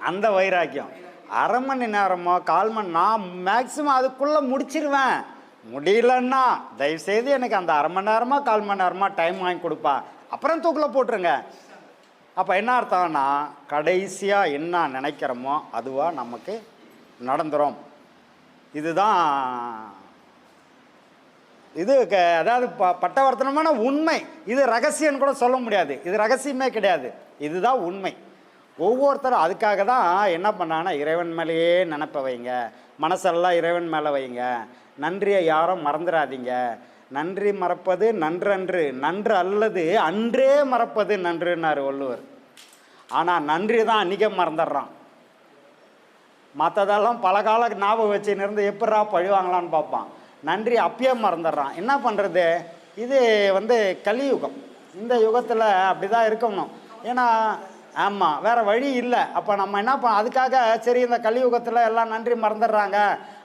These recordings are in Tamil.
அந்த வைராக்கியம். அரை மணி நேரமோ 1/4 மணி, நான் மேக்சிமம் அதுக்குள்ளே முடிச்சிருவேன். முடியலன்னா தயவுசெய்து எனக்கு அந்த அரை மணி நேரமா 1/4 மணி நேரமா டைம் வாங்கி கொடுப்பா, அப்புறம் தூக்கில் போட்டுருங்க. அப்போ என்ன அர்த்தம்னா, கடைசியாக என்ன நினைக்கிறோமோ அதுவாக நமக்கு நடந்துடும். இதுதான் இது அதாவது பட்டவர்த்தனமான உண்மை. இது ரகசியம்னு கூட சொல்ல முடியாது, இது ரகசியமே கிடையாது, இதுதான் உண்மை. ஒவ்வொருத்தரும் அதுக்காக தான் என்ன பண்ணாங்கன்னா, இறைவன் மேலேயே நினைப்ப வைங்க, மனசெல்லாம் இறைவன் மேலே வைங்க, நன்றியை யாரும் மறந்துடாதீங்க. நன்றி மறப்பது நன்றன்று, நன்று அல்லது அன்றே மறப்பது நன்றுன்னாரு வள்ளுவர். ஆனால் நன்றி தான் அன்றைக்கே மறந்துடுறான். மற்றதெல்லாம் பல கால ஞாபகம் வச்சுன்னு இருந்து எப்படா பழிவாங்களான்னு பார்ப்பான். நன்றி அப்பயே மறந்துடுறான். என்ன பண்ணுறது? இது கலியுகம். இந்த யுகத்தில் அப்படி தான் இருக்கணும். ஏன்னா ஆமாம், வேறு வழி இல்லை. அப்போ நம்ம என்ன அதுக்காக சரி, இந்த கலியுகத்தில் எல்லாம் நன்றி மறந்துடுறாங்க,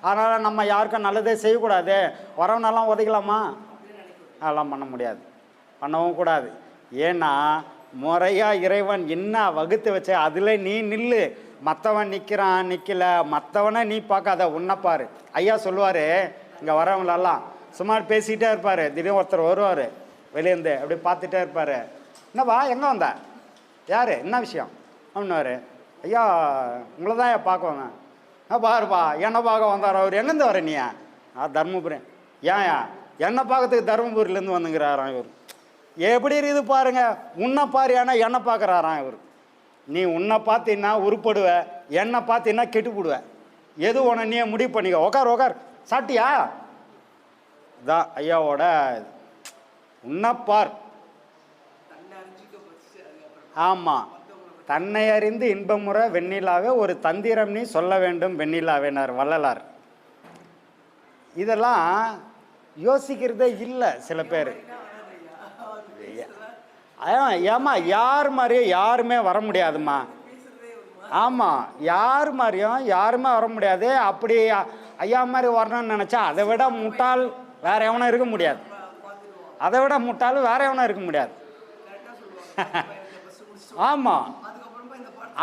அதனால் நம்ம யாருக்கும் நல்லதே செய்யக்கூடாது, வரவனெல்லாம் உதைக்கலாமா? அதெல்லாம் பண்ண முடியாது, பண்ணவும் கூடாது. ஏன்னா முறையாக இறைவன் என்ன வகுத்து வச்ச அதில் நீ நில்லு. மற்றவன் நிற்கிறான் நிற்கல, மற்றவனை நீ பார்க்காத, உன்னை பாரு. ஐயா சொல்லுவார், இங்கே வரவங்களெல்லாம் சும்மா பேசிக்கிட்டே இருப்பார். திடீர்னு ஒருத்தர் வருவார் வெளியேருந்து, அப்படி பார்த்துட்டே இருப்பார். என்னப்பா எங்கே வந்த, யார், என்ன விஷயம் அப்படின்னாரு. ஐயா உங்களை தான் ஐயா பார்க்குவாங்க. பாருப்பா என்னை பார்க்க வந்தார் அவர். எங்கேருந்து வர நீயா? தருமபுரி. ஏன்யா என்னை பார்க்கறதுக்கு தருமபுரியிலேருந்து வந்துங்கிறாராம் இவர். எப்படி இருக்குது பாருங்க, உன்னை பாரு, ஏன்னா என்னை பார்க்குறாராம் இவர். நீ உன்னை பார்த்தீங்கன்னா உருப்படுவ, என்னை பார்த்தீங்கன்னா கெட்டு போடுவ. எது உன நீ முடிவு பண்ணிக்க. உக்கார் சாப்பிட்டியா? இதான் ஐயாவோட உன்னப்பார். ஆமாம், தன்னை அறிந்து இன்பமுறை வெண்ணிலாவே ஒரு தந்திரம் நீ சொல்ல வேண்டும் வெண்ணிலாவேனார் வள்ளலார். இதெல்லாம் யோசிக்கிறதே இல்லை சில பேர். ஏமா யார் மாதிரியும் யாருமே வர முடியாதுமா. ஆமாம், யார் மாதிரியும் யாருமே வர முடியாது. அப்படி ஐயா மாதிரி வரணும்னு நினச்சா அதை விட முட்டாள் வேற எவனும் இருக்க முடியாது. அதை விட முட்டாள் வேற எவனும் இருக்க முடியாது. ஆமாம்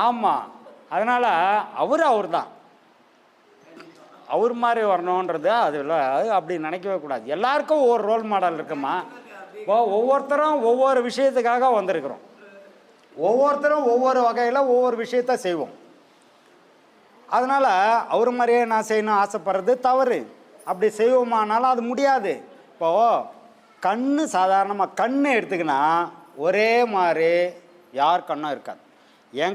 ஆமாம், அதனால் அவர் தான் அவர் மாதிரி வரணுன்றது அதில் அப்படி நினைக்கவே கூடாது. எல்லாருக்கும் ஒவ்வொரு ரோல் மாடல் இருக்குமா. ஒவ்வொருத்தரும் ஒவ்வொரு விஷயத்துக்காக வந்திருக்கிறோம். ஒவ்வொருத்தரும் ஒவ்வொரு வகையில் ஒவ்வொரு விஷயத்த செய்வோம். அதனால் அவர் மாதிரியே நான் செய்யணும் ஆசைப்படுறது தவறு. அப்படி செய்வோமானாலும் அது முடியாது. இப்போது கண்ணு சாதாரணமாக கண்ணு எடுத்துக்கினா ஒரே மாதிரி யார் கண்ணும் இருக்காது.